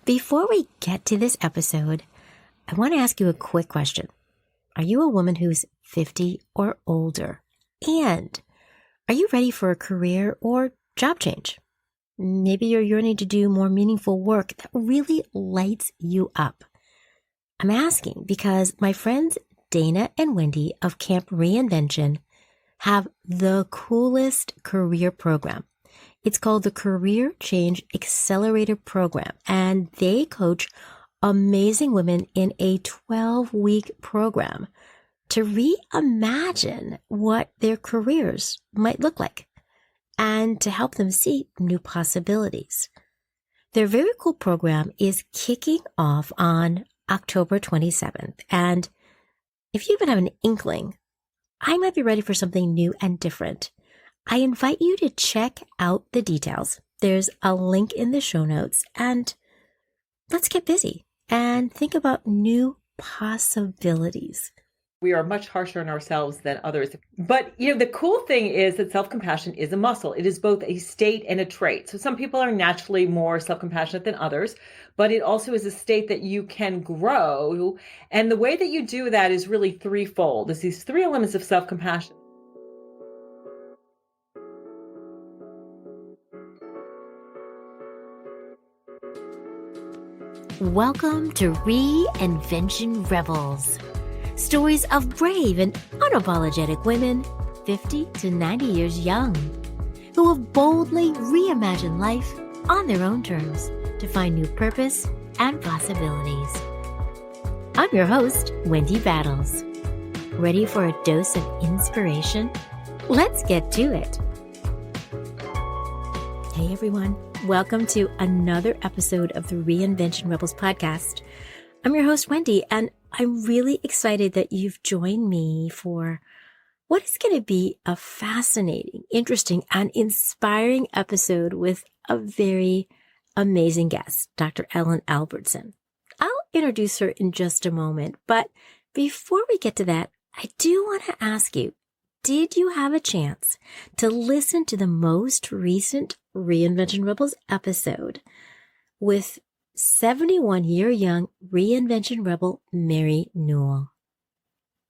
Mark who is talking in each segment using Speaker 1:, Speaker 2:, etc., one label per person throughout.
Speaker 1: Before we get to this episode, I want to ask you a quick question. Are you a woman who's 50 or older? And are you ready for a career or job change? Maybe you're yearning to do more meaningful work that really lights you up. I'm asking because my friends Dana and Wendy of Camp Reinvention have the coolest career program. It's called the Career Change Accelerator Program, and they coach amazing women in a 12-week program to reimagine what their careers might look like and to help them see new possibilities. Their very cool program is kicking off on October 27th, and if you even have an inkling, I might be ready for something new and different, I invite you to check out the details. There's a link in the show notes, and let's get busy and think about new possibilities.
Speaker 2: We are much harsher on ourselves than others. But, the cool thing is that self-compassion is a muscle. It is both a state and a trait. So some people are naturally more self-compassionate than others, but it also is a state that you can grow. And the way that you do that is really threefold. There's these three elements of self-compassion.
Speaker 1: Welcome to Reinvention Rebels. Stories of brave and unapologetic women, 50 to 90 years young, who have boldly reimagined life on their own terms to find new purpose and possibilities. I'm your host, Wendy Battles. Ready for a dose of inspiration? Let's get to it. Hey everyone, welcome to another episode of the Reinvention Rebels podcast. I'm your host, Wendy, and I'm really excited that you've joined me for what is going to be a fascinating, interesting, and inspiring episode with a very amazing guest, Dr. Ellen Albertson. I'll introduce her in just a moment, but before we get to that, I do want to ask you, did you have a chance to listen to the most recent Reinvention Rebels episode with 71-year-young Reinvention Rebel Mary Newell?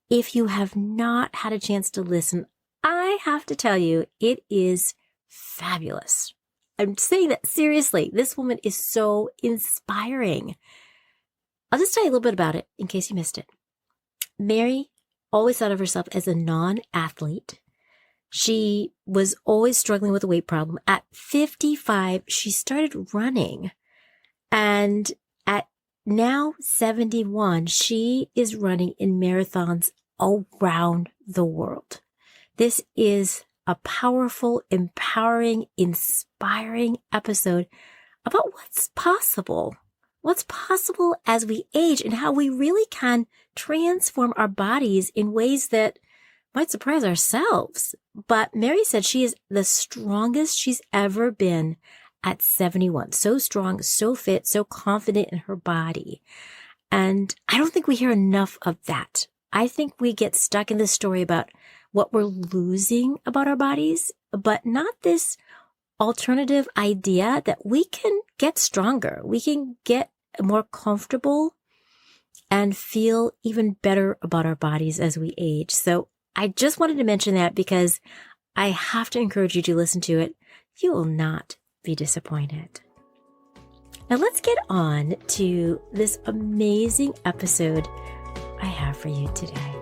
Speaker 1: If you have not had a chance to listen, I have to tell you, it is fabulous. I'm saying that seriously. This woman is so inspiring. I'll just tell you a little bit about it in case you missed it. Mary always thought of herself as a non-athlete. She was always struggling with a weight problem. At 55, she started running. And at now 71, she is running in marathons around the world. This is a powerful, empowering, inspiring episode about what's possible as we age and how we really can transform our bodies in ways that might surprise ourselves. But Mary said she is the strongest she's ever been at 71. So strong, so fit, so confident in her body. And I don't think we hear enough of that. I think we get stuck in this story about what we're losing about our bodies, but not this alternative idea that we can get stronger. We can get more comfortable and feel even better about our bodies as we age. So I just wanted to mention that because I have to encourage you to listen to it. You will not be disappointed. Now let's get on to this amazing episode I have for you today.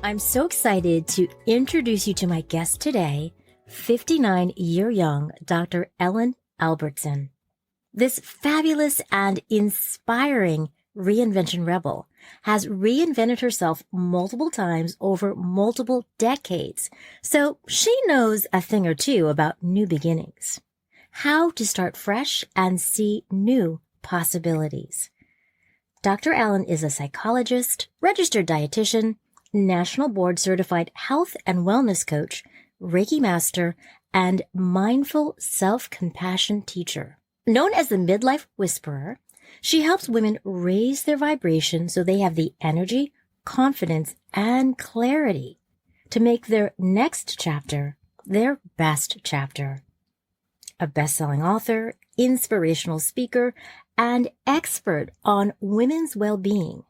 Speaker 1: I'm so excited to introduce you to my guest today, 59-year-young Dr. Ellen Albertson. This fabulous and inspiring Reinvention Rebel has reinvented herself multiple times over multiple decades, so she knows a thing or two about new beginnings, how to start fresh and see new possibilities. Dr. Allen is a psychologist, registered dietitian, national board certified health and wellness coach, Reiki master, and mindful self-compassion teacher. Known as the midlife whisperer, she helps women raise their vibration so they have the energy, confidence, and clarity to make their next chapter their best chapter. A best-selling author, inspirational speaker, and expert on women's well-being,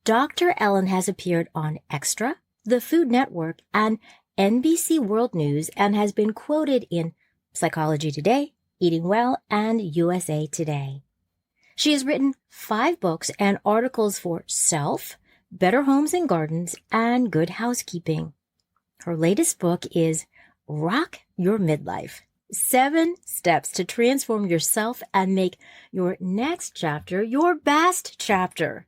Speaker 1: Dr. Ellen has appeared on Extra, the Food Network, and NBC World News, and has been quoted in Psychology Today, Eating Well, and USA Today. She has written 5 books and articles for Self, Better Homes and Gardens, and Good Housekeeping. Her latest book is Rock Your Midlife: 7 Steps to Transform Yourself and Make Your Next Chapter Your Best Chapter.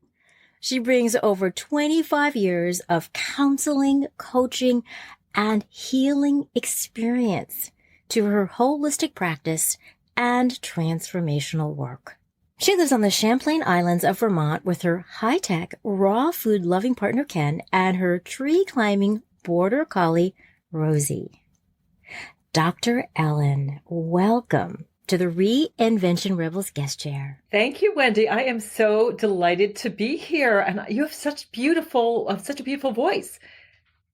Speaker 1: She brings over 25 years of counseling, coaching, and healing experience to her holistic practice and transformational work. She lives on the Champlain Islands of Vermont with her high-tech, raw food-loving partner Ken and her tree-climbing border collie Rosie. Dr. Ellen, welcome to the Reinvention Rebels guest chair.
Speaker 2: Thank you, Wendy. I am so delighted to be here, and you have such a beautiful voice.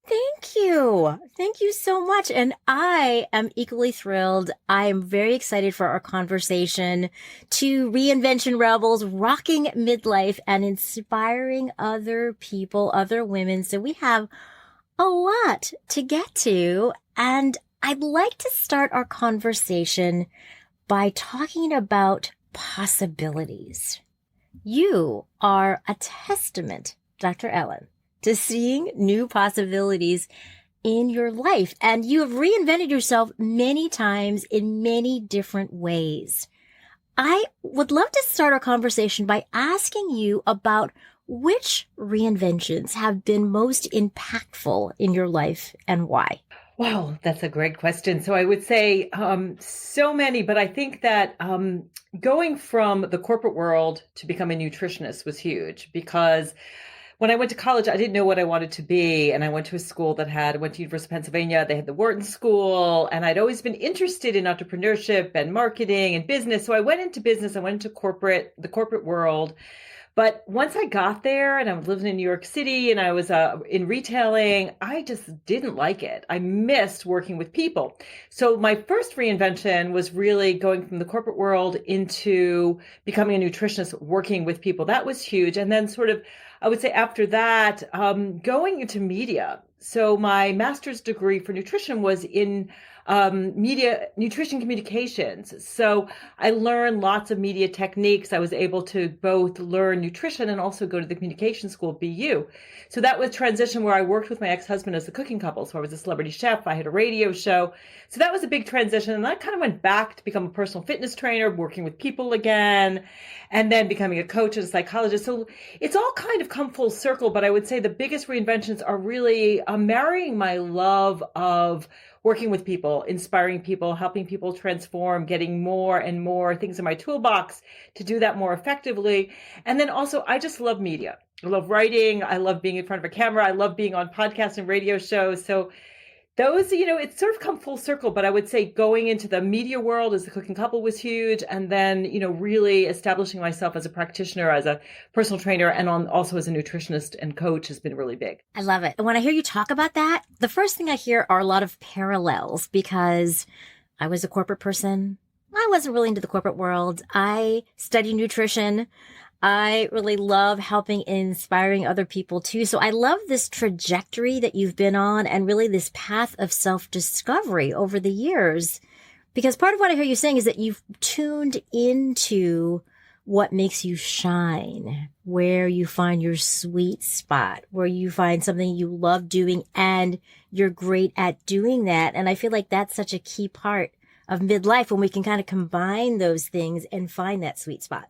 Speaker 1: Thank you. Thank you so much. And I am equally thrilled. I am very excited for our conversation to Reinvention Rebels, rocking midlife and inspiring other people, other women. So we have a lot to get to. And I'd like to start our conversation by talking about possibilities. You are a testament, Dr. Ellen, to seeing new possibilities in your life. And you have reinvented yourself many times in many different ways. I would love to start our conversation by asking you about which reinventions have been most impactful in your life and why.
Speaker 2: Wow, that's a great question. So I would say so many, but I think that going from the corporate world to become a nutritionist was huge, because when I went to college, I didn't know what I wanted to be. And I went to a school went to University of Pennsylvania. They had the Wharton School. And I'd always been interested in entrepreneurship and marketing and business. So I went into business. I went into the corporate world. But once I got there and I was living in New York City and I was in retailing, I just didn't like it. I missed working with people. So my first reinvention was really going from the corporate world into becoming a nutritionist, working with people. That was huge. And then I would say after that, going into media. So my master's degree for nutrition was in media, nutrition communications. So I learned lots of media techniques. I was able to both learn nutrition and also go to the communication school, BU. So that was transition where I worked with my ex-husband as a cooking couple. So I was a celebrity chef. I had a radio show. So that was a big transition. And I kind of went back to become a personal fitness trainer, working with people again, and then becoming a coach and a psychologist. So it's all kind of come full circle. But I would say the biggest reinventions are really marrying my love of working with people, inspiring people, helping people transform, getting more and more things in my toolbox to do that more effectively. And then also, I just love media. I love writing. I love being in front of a camera. I love being on podcasts and radio shows. So those, it's sort of come full circle, but I would say going into the media world as a cooking couple was huge. And then, really establishing myself as a practitioner, as a personal trainer, and also as a nutritionist and coach has been really big.
Speaker 1: I love it. And when I hear you talk about that, the first thing I hear are a lot of parallels, because I was a corporate person. I wasn't really into the corporate world. I studied nutrition. I really love helping and inspiring other people too. So I love this trajectory that you've been on and really this path of self-discovery over the years, because part of what I hear you saying is that you've tuned into what makes you shine, where you find your sweet spot, where you find something you love doing and you're great at doing that. And I feel like that's such a key part of midlife, when we can kind of combine those things and find that sweet spot.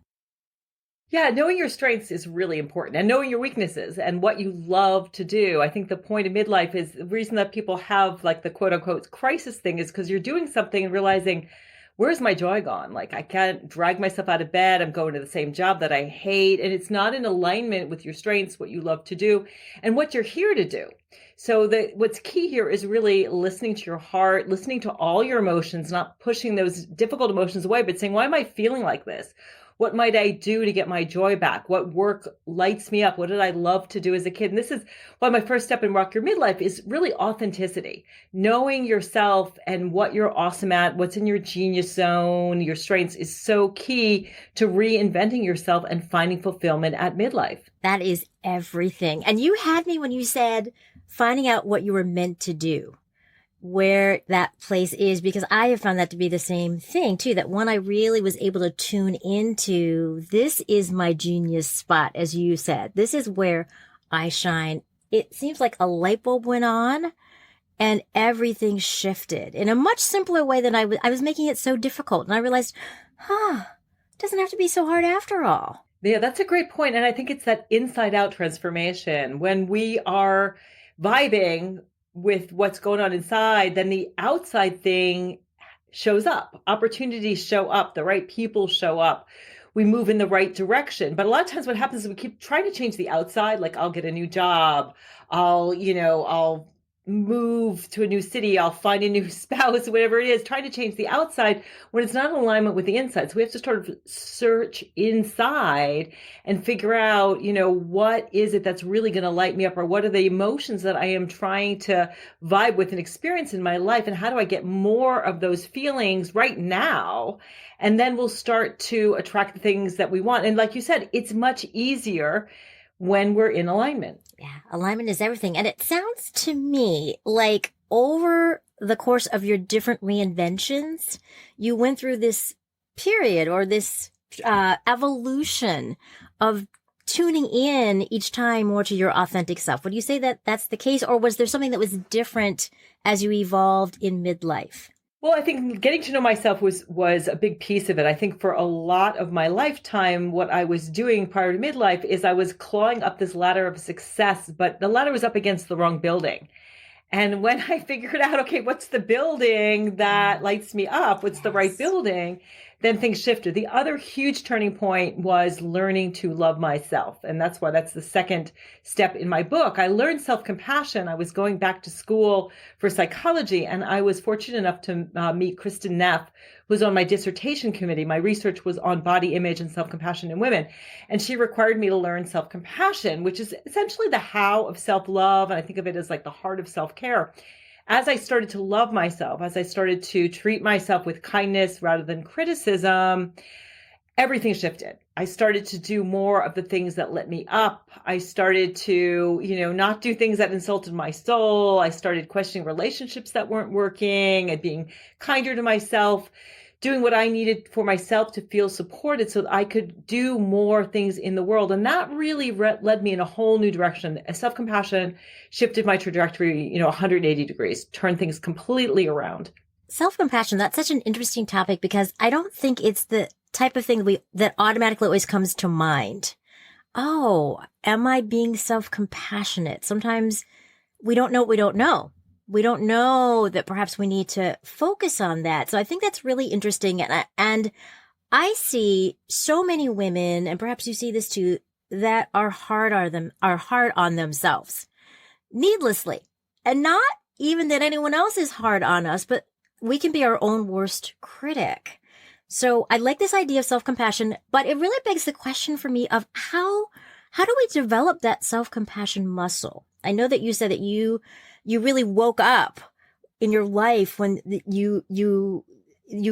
Speaker 2: Yeah, knowing your strengths is really important, and knowing your weaknesses and what you love to do. I think the point of midlife is the reason that people have like the quote unquote crisis thing is because you're doing something and realizing, where's my joy gone? Like, I can't drag myself out of bed. I'm going to the same job that I hate. And it's not in alignment with your strengths, what you love to do, and what you're here to do. So what's key here is really listening to your heart, listening to all your emotions, not pushing those difficult emotions away, but saying, why am I feeling like this? What might I do to get my joy back? What work lights me up? What did I love to do as a kid? And this is why my first step in Rock Your Midlife is really authenticity, knowing yourself and what you're awesome at, what's in your genius zone, your strengths is so key to reinventing yourself and finding fulfillment at midlife.
Speaker 1: That is everything. And you had me when you said finding out what you were meant to do, where that place is, because I have found that to be the same thing too, that when I really was able to tune into, this is my genius spot, as you said, this is where I shine. It seems like a light bulb went on and everything shifted in a much simpler way than I was making it so difficult. And I realized, it doesn't have to be so hard after all.
Speaker 2: Yeah, that's a great point. And I think it's that inside out transformation. When we are vibing with what's going on inside, then the outside thing shows up. Opportunities show up. The right people show up. We move in the right direction. But a lot of times what happens is we keep trying to change the outside. Like, I'll get a new job. I'll move to a new city. I'll find a new spouse, whatever it is, trying to change the outside when it's not in alignment with the inside. So we have to sort of search inside and figure out, what is it that's really going to light me up, or what are the emotions that I am trying to vibe with and experience in my life, and how do I get more of those feelings right now? And then we'll start to attract the things that we want. And like you said, it's much easier when we're in alignment.
Speaker 1: Yeah, alignment is everything. And it sounds to me like over the course of your different reinventions, you went through this period or this evolution of tuning in each time more to your authentic self. Would you say that that's the case? Or was there something that was different as you evolved in midlife?
Speaker 2: Well, I think getting to know myself was a big piece of it. I think for a lot of my lifetime, what I was doing prior to midlife is I was clawing up this ladder of success, but the ladder was up against the wrong building. And when I figured out, okay, what's the building that lights me up? What's the right building? Then things shifted. The other huge turning point was learning to love myself. And that's the second step in my book. I learned self-compassion. I was going back to school for psychology, and I was fortunate enough to meet Kristen Neff, who was on my dissertation committee. My research was on body image and self-compassion in women. And she required me to learn self-compassion, which is essentially the how of self-love. And I think of it as like the heart of self-care. As I started to love myself, as I started to treat myself with kindness rather than criticism, everything shifted. I started to do more of the things that lit me up. I started to, not do things that insulted my soul. I started questioning relationships that weren't working and being kinder to myself, doing what I needed for myself to feel supported so that I could do more things in the world. And that really led me in a whole new direction. Self-compassion shifted my trajectory, 180 degrees, turned things completely around.
Speaker 1: Self-compassion, that's such an interesting topic because I don't think it's the type of thing that automatically always comes to mind. Oh, am I being self-compassionate? Sometimes we don't know what we don't know. We don't know that perhaps we need to focus on that. So I think that's really interesting. And I see so many women, and perhaps you see this too, that are hard on themselves needlessly. And not even that anyone else is hard on us, but we can be our own worst critic. So I like this idea of self-compassion, but it really begs the question for me of how do we develop that self-compassion muscle? I know that you said that you really woke up in your life when you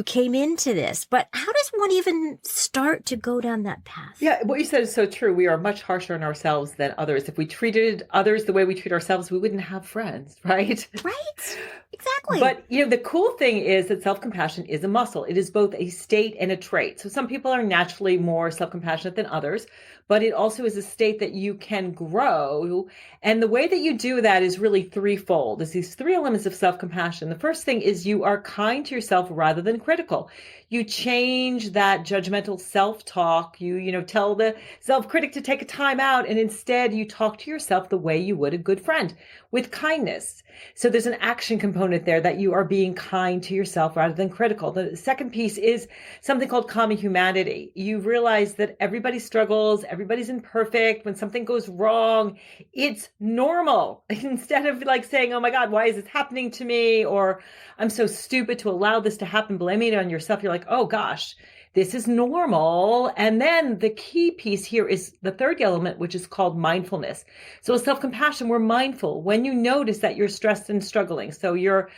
Speaker 1: came into this, but how does one even start to go down that path?
Speaker 2: Yeah, what you said is so true. We are much harsher on ourselves than others. If we treated others the way we treat ourselves, we wouldn't have friends, right?
Speaker 1: Right. Exactly.
Speaker 2: But, the cool thing is that self-compassion is a muscle. It is both a state and a trait. So some people are naturally more self-compassionate than others, but it also is a state that you can grow. And the way that you do that is really threefold. There's these three elements of self-compassion. The first thing is you are kind to yourself rather than critical. You change that judgmental self-talk. You tell the self-critic to take a time out, and instead you talk to yourself the way you would a good friend, with kindness. So there's an action component there that you are being kind to yourself rather than critical. The second piece is something called common humanity. You realize that everybody struggles, everybody's imperfect. When something goes wrong, it's normal. Instead of saying, oh my God, why is this happening to me? Or I'm so stupid to allow this to happen, blaming it on yourself. You're like, oh gosh, This is normal. And then the key piece here is the third element, which is called mindfulness. So with self-compassion, we're mindful when you notice that you're stressed and struggling. So you're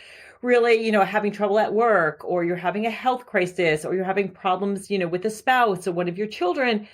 Speaker 2: really, having trouble at work, or you're having a health crisis, or you're having problems, with a spouse or one of your children.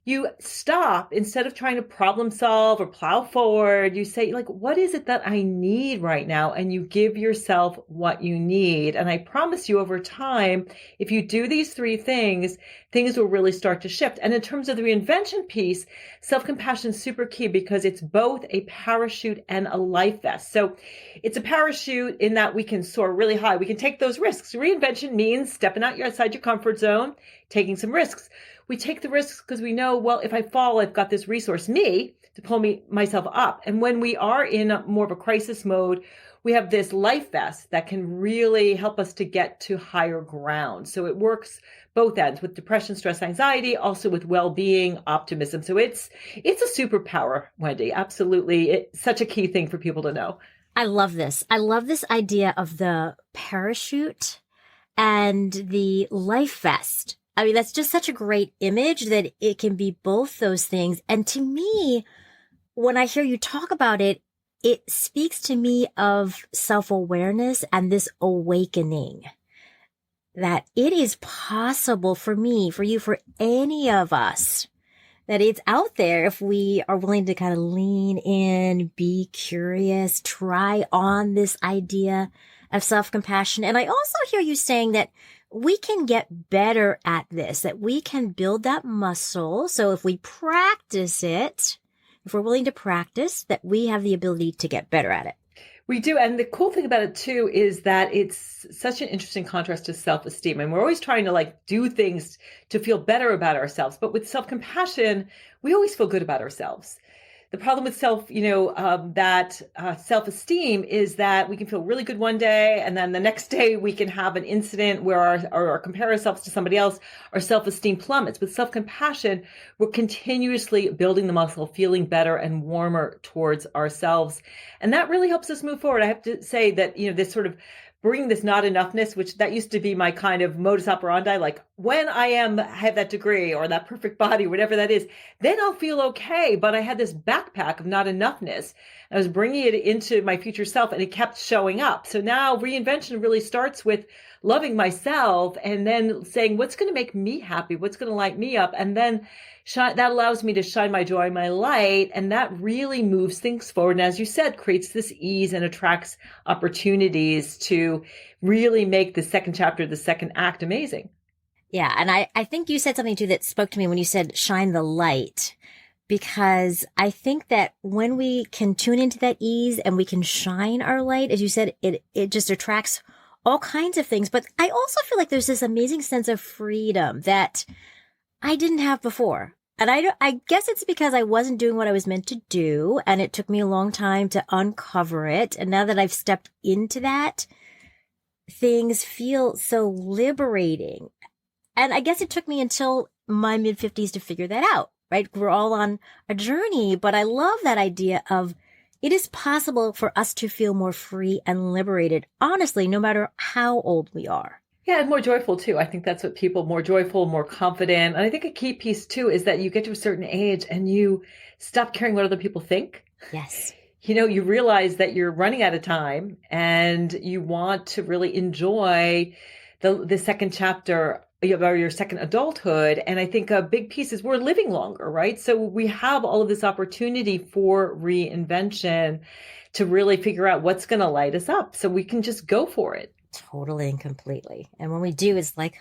Speaker 2: You stop, instead of trying to problem solve or plow forward. You say, like, what is it that I need right now? And you give yourself what you need. And I promise you, over time, if you do these three things, things will really start to shift. And in terms of the reinvention piece, self-compassion is super key, because it's both a parachute and a life vest. So it's a parachute in that we can soar really high. We can take those risks. Reinvention means stepping outside your comfort zone, taking some risks. We take the risks because we know, well, if I fall, I've got this resource, me, to pull myself up. And when we are in more of a crisis mode, we have this life vest that can really help us to get to higher ground. So it works both ends, with depression, stress, anxiety, also with well-being, optimism. So it's a superpower, Wendy. Absolutely. It's such a key thing for people to know.
Speaker 1: I love this. I love this idea of the parachute and the life vest. I mean, that's just such a great image that it can be both those things. And to me, when I hear you talk about it, it speaks to me of self-awareness and this awakening that it is possible for me, for you, for any of us, that it's out there if we are willing to kind of lean in, be curious, try on this idea of self-compassion. And I also hear you saying that we can get better at this, that we can build that muscle. So if we practice it, if we're willing to practice, that we have the ability to get better at it.
Speaker 2: We do. And the cool thing about it too is that it's such an interesting contrast to self-esteem. And we're always trying to do things to feel better about ourselves. But with self-compassion, we always feel good about ourselves. The problem with self-esteem is that we can feel really good one day, and then the next day we can have an incident where our compare ourselves to somebody else, our self-esteem plummets. With self-compassion, we're continuously building the muscle, feeling better and warmer towards ourselves. And that really helps us move forward. I have to say that, this sort of bring this not enoughness, which that used to be my kind of modus operandi, like when I have that degree or that perfect body, whatever that is, then I'll feel okay. But I had this backpack of not enoughness. I was bringing it into my future self, and it kept showing up. So now reinvention really starts with loving myself, and then saying, what's going to make me happy? What's going to light me up? And then that allows me to shine my joy, my light. And that really moves things forward. And as you said, creates this ease and attracts opportunities to really make the second chapter, the second act, amazing.
Speaker 1: Yeah. And I think you said something too that spoke to me when you said shine the light, because I think that when we can tune into that ease and we can shine our light, as you said, it just attracts all kinds of things. But I also feel like there's this amazing sense of freedom that I didn't have before. And I guess it's because I wasn't doing what I was meant to do, and it took me a long time to uncover it. And now that I've stepped into that, things feel so liberating. And I guess it took me until my mid-50s to figure that out, right? We're all on a journey, but I love that idea of it is possible for us to feel more free and liberated, honestly, no matter how old we are.
Speaker 2: Yeah, and more joyful too. I think that's what people, more joyful, more confident. And I think a key piece too is that you get to a certain age and you stop caring what other people think.
Speaker 1: Yes.
Speaker 2: You realize that you're running out of time, and you want to really enjoy the second chapter or your second adulthood. And I think a big piece is we're living longer, right? So we have all of this opportunity for reinvention to really figure out what's going to light us up, so we can just go for it.
Speaker 1: Totally and completely. And when we do, it's like,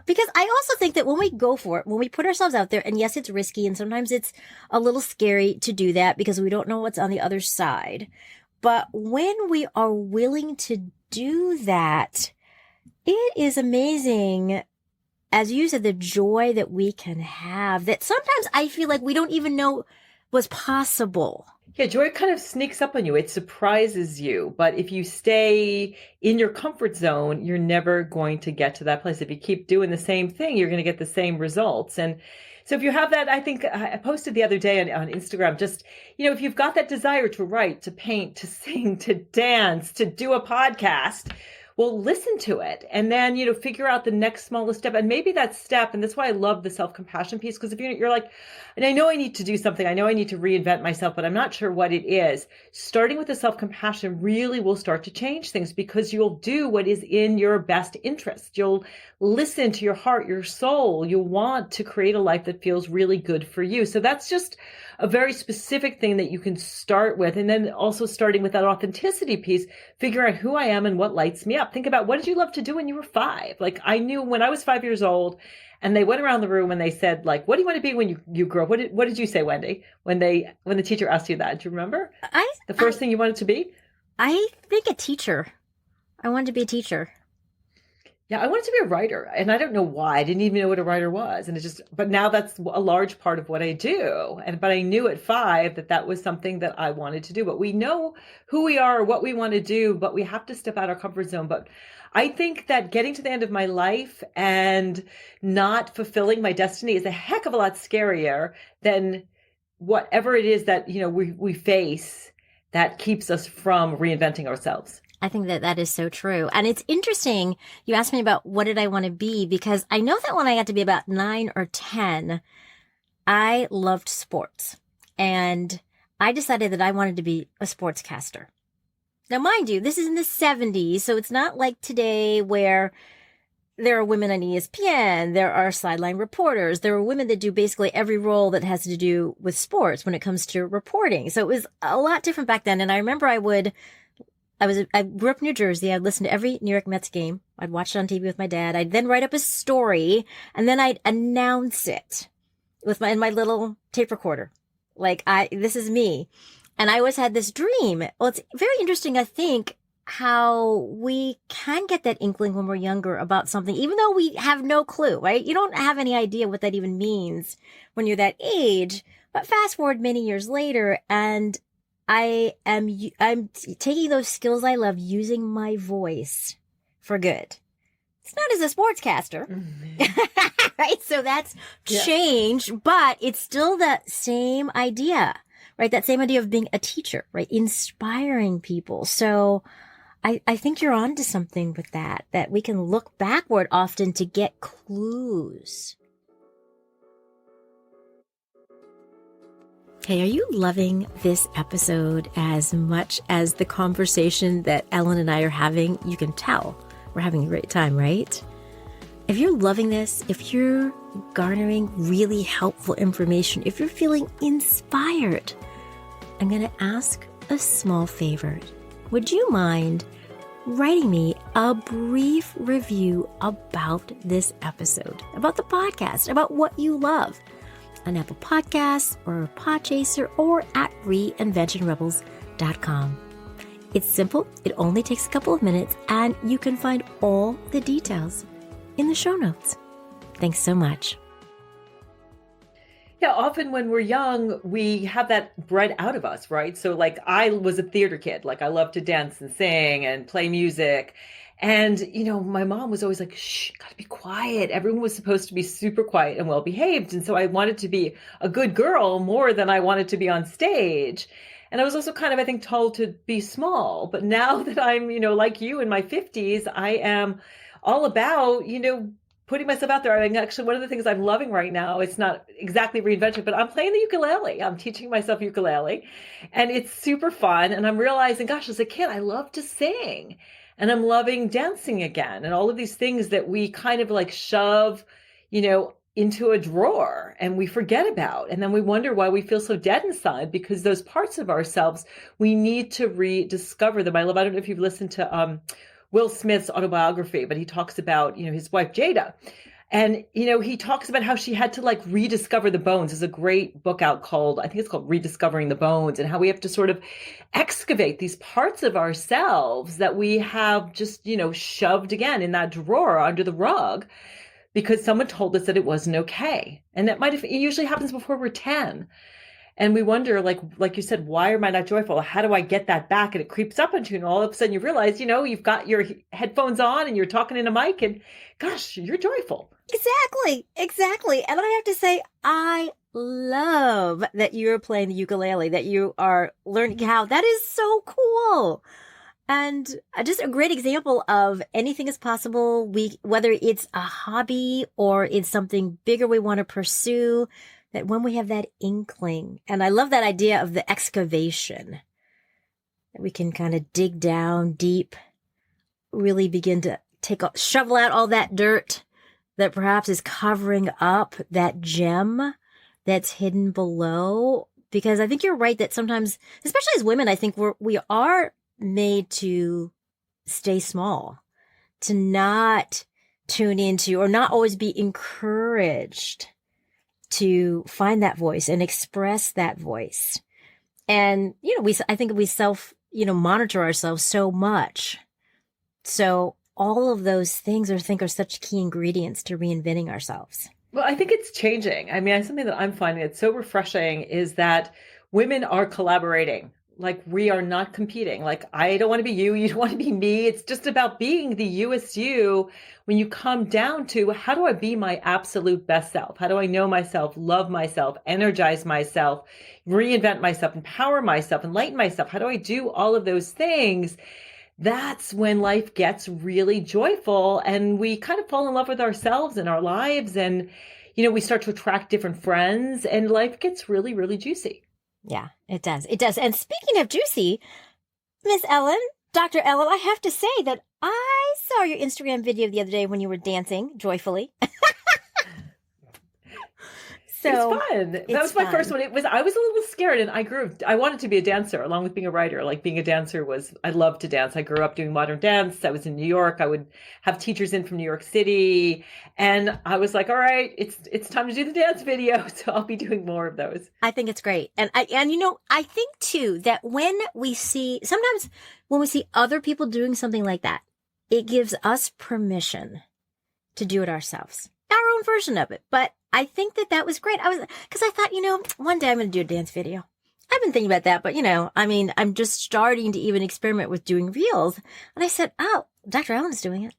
Speaker 1: because I also think that when we go for it, when we put ourselves out there, and yes, it's risky, and sometimes it's a little scary to do that because we don't know what's on the other side. But when we are willing to do that, it is amazing, as you said, the joy that we can have, that sometimes I feel like we don't even know was possible.
Speaker 2: Yeah, joy kind of sneaks up on you. It surprises you. But if you stay in your comfort zone, you're never going to get to that place. If you keep doing the same thing, you're going to get the same results. And so if you have that, I think I posted the other day on Instagram, just, if you've got that desire to write, to paint, to sing, to dance, to do a podcast, well, listen to it and then, figure out the next smallest step. And maybe that step, and that's why I love the self-compassion piece, because if you're like, and I know I need to do something, I know I need to reinvent myself, but I'm not sure what it is. Starting with the self-compassion really will start to change things, because you'll do what is in your best interest. You'll listen to your heart, your soul. You'll want to create a life that feels really good for you. So that's just a very specific thing that you can start with. And then also starting with that authenticity piece, figure out who I am and what lights me up. Think about, what did you love to do when you were 5? Like, I knew when I was 5 years old, and they went around the room and they said, like, what do you want to be when you grow up? What did you say, Wendy, when the teacher asked you that? Do you remember the first thing you wanted to be?
Speaker 1: I think a teacher. I wanted to be a teacher.
Speaker 2: Yeah, I wanted to be a writer, and I don't know why. I didn't even know what a writer was, but now that's a large part of what I do. But I knew at 5 that was something that I wanted to do. But we know who we are, what we want to do, but we have to step out our comfort zone. But I think that getting to the end of my life and not fulfilling my destiny is a heck of a lot scarier than whatever it is that, we face that keeps us from reinventing ourselves.
Speaker 1: I think that is so true. And it's interesting. You asked me about what did I want to be, because I know that when I got to be about 9 or 10, I loved sports, and I decided that I wanted to be a sportscaster. Now, mind you, this is in the 70s, so it's not like today where there are women on ESPN, there are sideline reporters, there are women that do basically every role that has to do with sports when it comes to reporting. So it was a lot different back then. And I remember I grew up in New Jersey. I'd listen to every New York Mets game. I'd watch it on TV with my dad. I'd then write up a story, and then I'd announce it with my little tape recorder. Like, this is me. And I always had this dream. Well, it's very interesting, I think, how we can get that inkling when we're younger about something, even though we have no clue, right? You don't have any idea what that even means when you're that age. But fast forward many years later, and I'm taking those skills I love, using my voice for good. It's not as a sportscaster, right? So that's changed, but it's still that same idea, right? That same idea of being a teacher, right? Inspiring people. So I think you're onto something with that we can look backward often to get clues. Hey, are you loving this episode as much as the conversation that Ellen and I are having? You can tell we're having a great time, right? If you're loving this, if you're garnering really helpful information, if you're feeling inspired, I'm going to ask a small favor. Would you mind writing me a brief review about this episode, about the podcast, about what you love? On Apple Podcasts or Podchaser or at reinventionrebels.com. It's simple. It only takes a couple of minutes, and you can find all the details in the show notes. Thanks so much.
Speaker 2: Yeah, often when we're young, we have that bred out of us, right? So like, I was a theater kid. Like, I loved to dance and sing and play music. And, my mom was always like, shh, gotta be quiet. Everyone was supposed to be super quiet and well behaved. And so I wanted to be a good girl more than I wanted to be on stage. And I was also kind of, I think, told to be small. But now that I'm, like you in my 50s, I am all about, putting myself out there. I mean, actually, one of the things I'm loving right now, it's not exactly reinvention, but I'm playing the ukulele. I'm teaching myself ukulele, and it's super fun. And I'm realizing, gosh, as a kid, I love to sing, and I'm loving dancing again, and all of these things that we kind of like shove, into a drawer and we forget about. And then we wonder why we feel so dead inside, because those parts of ourselves, we need to rediscover them. I don't know if you've listened to, Will Smith's autobiography, but he talks about, his wife, Jada. And, he talks about how she had to like rediscover the bones. There's a great book out called, I think it's called Rediscovering the Bones, and how we have to sort of excavate these parts of ourselves that we have just, shoved again in that drawer under the rug because someone told us that it wasn't okay. And it usually happens before we're 10. And we wonder, like you said, why am I not joyful? How do I get that back? And it creeps up on you. And all of a sudden you realize, you've got your headphones on and you're talking in a mic and gosh, you're joyful.
Speaker 1: Exactly. And I have to say, I love that you're playing the ukulele, that you are learning how. That is so cool. And just a great example of anything is possible. Whether it's a hobby or it's something bigger we want to pursue, that when we have that inkling, and I love that idea of the excavation, that we can kind of dig down deep, really begin to shovel out all that dirt that perhaps is covering up that gem that's hidden below. Because I think you're right that sometimes, especially as women, I think we are made to stay small, to not tune into or not always be encouraged to find that voice and express that voice. And, I think we monitor ourselves so much. So all of those things I think are such key ingredients to reinventing ourselves.
Speaker 2: Well, I think it's changing. I mean, something that I'm finding that's so refreshing is that women are collaborating. Like, we are not competing. Like, I don't want to be you. You don't want to be me. It's just about being the youest you. When you come down to, how do I be my absolute best self? How do I know myself, love myself, energize myself, reinvent myself, empower myself, enlighten myself? How do I do all of those things? That's when life gets really joyful and we kind of fall in love with ourselves and our lives. And, we start to attract different friends and life gets really, really juicy.
Speaker 1: Yeah, it does. It does. And speaking of juicy, Miss Ellen, Dr. Ellen, I have to say that I saw your Instagram video the other day when you were dancing joyfully.
Speaker 2: So it's fun. That was my first one. I was a little scared and I wanted to be a dancer along with being a writer. Like, being a dancer I loved to dance. I grew up doing modern dance. I was in New York. I would have teachers in from New York City. And I was like, all right, it's time to do the dance video. So I'll be doing more of those.
Speaker 1: I think it's great. And I think too, that sometimes when we see other people doing something like that, it gives us permission to do it ourselves, our own version of it. But I think that was great. Because I thought, one day I'm going to do a dance video. I've been thinking about that, but I'm just starting to even experiment with doing reels. And I said, oh, Dr. Allen's doing it.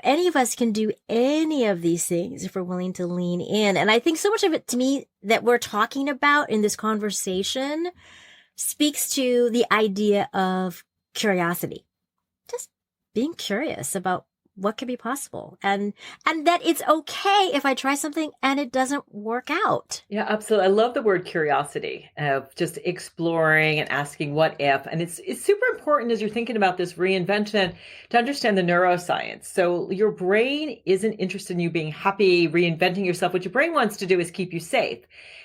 Speaker 1: Any of us can do any of these things if we're willing to lean in. And I think so much of it, to me, that we're talking about in this conversation speaks to the idea of curiosity. Just being curious about what could be possible, and that it's okay if I try something and it doesn't work out.
Speaker 2: Yeah, absolutely. I love the word curiosity, of just exploring and asking what if. And it's super important as you're thinking about this reinvention to understand the neuroscience. So your brain isn't interested in you being happy, reinventing yourself. What your brain wants to do is keep you safe.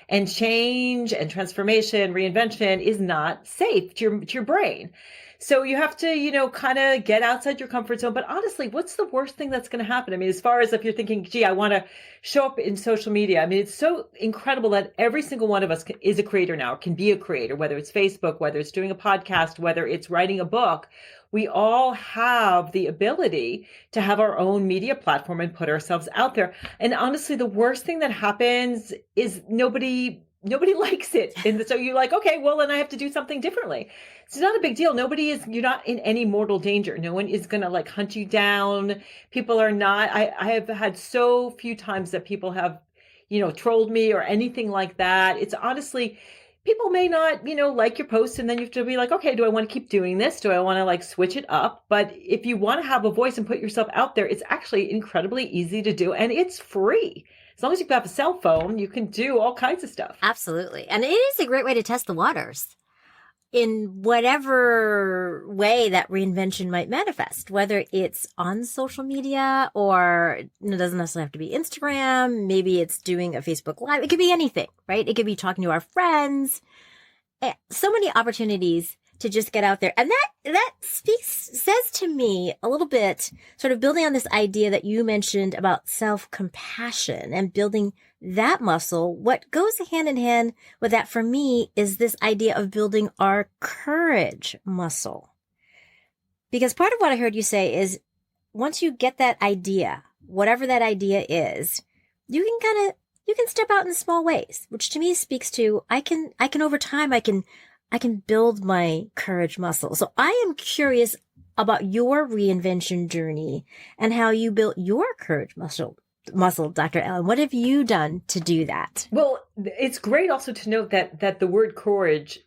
Speaker 2: And change and transformation, reinvention is not safe to your brain. So you have to, kind of get outside your comfort zone. But honestly, what's the worst thing that's going to happen? I mean, as far as if you're thinking, gee, I want to show up in social media. I mean, it's so incredible that every single one of us is a creator now, can be a creator, whether it's Facebook, whether it's doing a podcast, whether it's writing a book. We all have the ability to have our own media platform and put ourselves out there. And honestly, the worst thing that happens is nobody likes it. And so you're like, okay, well, then I have to do something differently. It's not a big deal. You're not in any mortal danger. No one is going to hunt you down. People are not, I have had so few times that people have, trolled me or anything like that. It's honestly, people may not, like your post, and then you have to be like, okay, do I want to keep doing this? Do I want to switch it up? But if you want to have a voice and put yourself out there, it's actually incredibly easy to do. And it's free. As long as you have a cell phone, you can do all kinds of stuff.
Speaker 1: Absolutely. And it is a great way to test the waters in whatever way that reinvention might manifest, whether it's on social media or it doesn't necessarily have to be Instagram. Maybe it's doing a Facebook Live. It could be anything, right? It could be talking to our friends. So many opportunities to just get out there. And that says to me a little bit, sort of building on this idea that you mentioned about self-compassion and building that muscle. What goes hand in hand with that for me is this idea of building our courage muscle. Because part of what I heard you say is once you get that idea, whatever that idea is, you can step out in small ways, which to me speaks to, I can over time, I can build my courage muscle. So I am curious about your reinvention journey and how you built your courage muscle muscle, Dr. Ellen? What have you done to do that?
Speaker 2: Well, it's great also to note that the word courage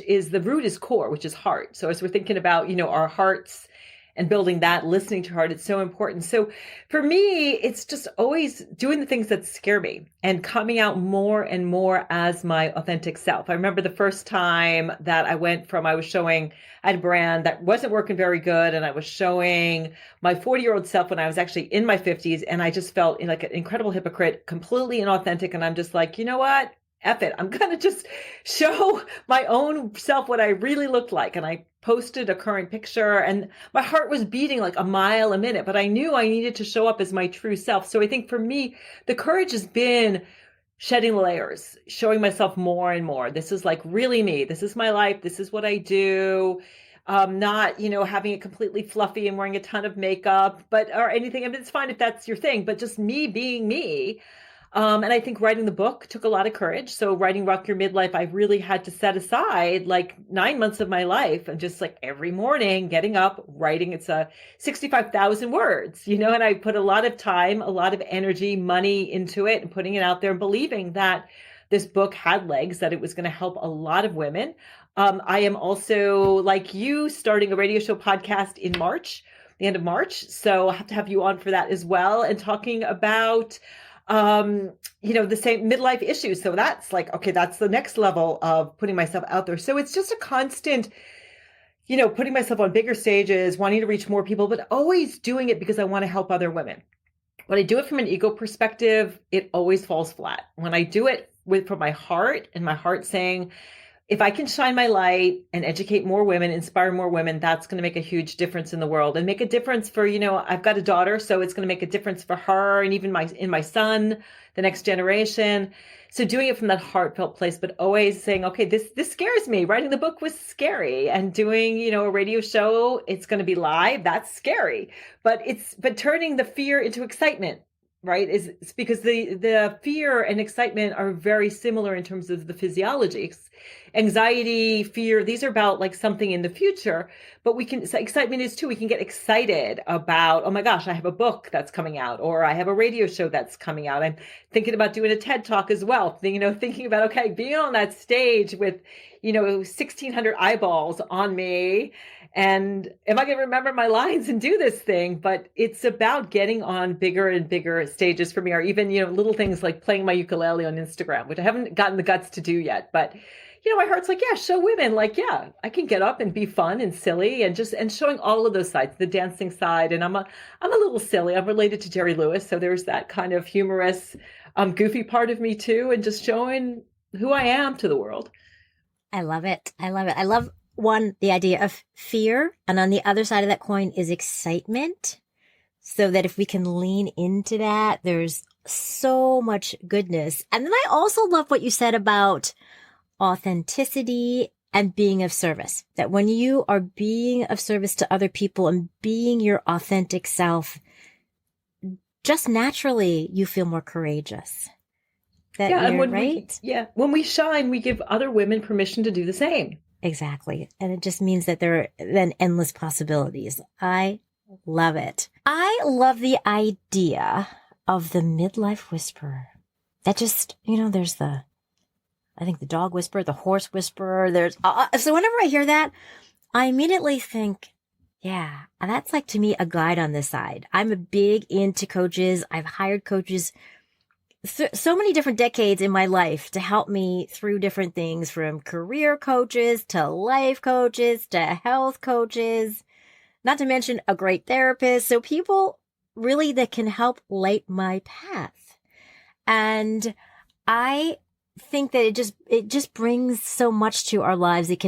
Speaker 2: is the root is core, which is heart. So as we're thinking about, our hearts and building that, listening to heart, it's so important. So for me, it's just always doing the things that scare me and coming out more and more as my authentic self. I remember the first time that I was showing, I had a brand that wasn't working very good. And I was showing my 40-year-old self when I was actually in my 50s. And I just felt like an incredible hypocrite, completely inauthentic. And I'm just like, you know what? F it. I'm going to just show my own self what I really looked like. And I posted a current picture and my heart was beating like a mile a minute, but I knew I needed to show up as my true self. So I think for me, the courage has been shedding layers, showing myself more and more. This is like really me. This is my life. This is what I do. Not, having it completely fluffy and wearing a ton of makeup, or anything. I mean, it's fine if that's your thing, but just me being me. And I think writing the book took a lot of courage. So writing Rock Your Midlife, I really had to set aside like 9 months of my life and just like every morning getting up, writing. It's 65,000 words, and I put a lot of time, a lot of energy, money into it and putting it out there and believing that this book had legs, that it was going to help a lot of women. I am also, like you, starting a radio show podcast in March, the end of March. So I have to have you on for that as well and talking about the same midlife issues. So that's like, okay, that's the next level of putting myself out there. So it's just a constant, putting myself on bigger stages, wanting to reach more people, but always doing it because I want to help other women. When I do it from an ego perspective, it always falls flat. When I do it from my heart and my heart saying, if I can shine my light and educate more women, inspire more women, that's going to make a huge difference in the world and make a difference for, I've got a daughter, so it's going to make a difference for her and even my son, the next generation. So doing it from that heartfelt place, but always saying, okay, this scares me. Writing the book was scary, and doing, a radio show, it's going to be live. That's scary, but turning the fear into excitement. Right? It's because the fear and excitement are very similar in terms of the physiology. Anxiety, fear, these are about like something in the future, but excitement is too. We can get excited about, oh my gosh, I have a book that's coming out, or I have a radio show that's coming out. I'm thinking about doing a TED Talk as well. Thinking about, okay, being on that stage with, 1,600 eyeballs on me. And am I going to remember my lines and do this thing? But it's about getting on bigger and bigger stages for me, or even, little things like playing my ukulele on Instagram, which I haven't gotten the guts to do yet. But, my heart's like, yeah, show women, like, yeah, I can get up and be fun and silly and showing all of those sides, the dancing side. And I'm a little silly. I'm related to Jerry Lewis. So there's that kind of humorous, goofy part of me too. And just showing who I am to the world.
Speaker 1: I love it. I love it. I love the idea of fear. And on the other side of that coin is excitement. So that if we can lean into that, there's so much goodness. And then I also love what you said about authenticity and being of service. That when you are being of service to other people and being your authentic self, just naturally you feel more courageous.
Speaker 2: When we shine, we give other women permission to do the same.
Speaker 1: Exactly. And it just means that there are then endless possibilities. I love it. I love the idea of the midlife whisperer. That just, there's I think the dog whisperer, the horse whisperer. So whenever I hear that, I immediately think, yeah, that's like to me a guide on this side. I'm a big into coaches. I've hired coaches so many different decades in my life to help me through different things, from career coaches to life coaches to health coaches, not to mention a great therapist. So people really that can help light my path. And I think that it just brings so much to our lives. It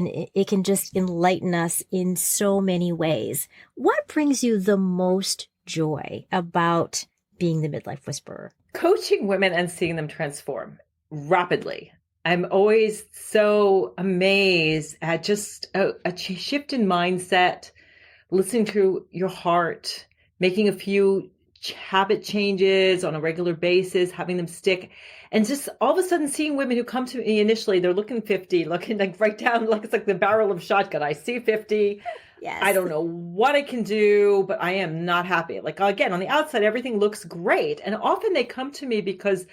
Speaker 1: can just enlighten us in so many ways. What brings you the most joy about being the midlife whisperer?
Speaker 2: Coaching women and seeing them transform rapidly. I'm always so amazed at just a shift in mindset, listening to your heart, making a few habit changes on a regular basis, having them stick, and just all of a sudden seeing women who come to me initially, they're looking 50, looking like right down, like it's like the barrel of shotgun. I see 50. I
Speaker 1: Yes.
Speaker 2: don't know what I can do, but I am not happy. Like, again, on the outside, everything looks great. And often they come to me because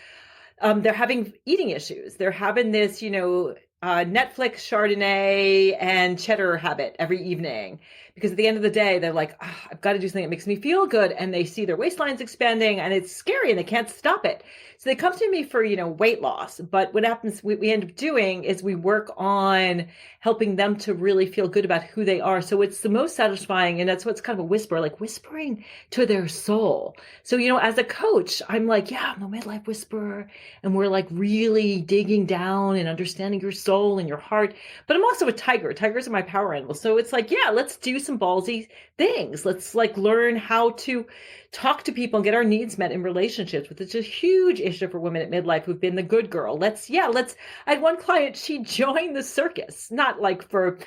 Speaker 2: they're having eating issues. They're having this, Netflix Chardonnay and cheddar habit every evening. Because at the end of the day, they're like, I've got to do something that makes me feel good. And they see their waistlines expanding and it's scary and they can't stop it. So they come to me for, weight loss. But what happens, we end up doing is we work on helping them to really feel good about who they are. So it's the most satisfying. And that's what's kind of a whisper, like whispering to their soul. So, as a coach, I'm like, yeah, I'm a midlife whisperer. And we're like really digging down and understanding your soul and your heart. But I'm also a tiger. Tigers are my power animals. So it's like, yeah, let's do some ballsy things. Let's like learn how to talk to people and get our needs met in relationships, which is a huge issue for women at midlife who've been the good girl. I had one client, she joined the circus, not like for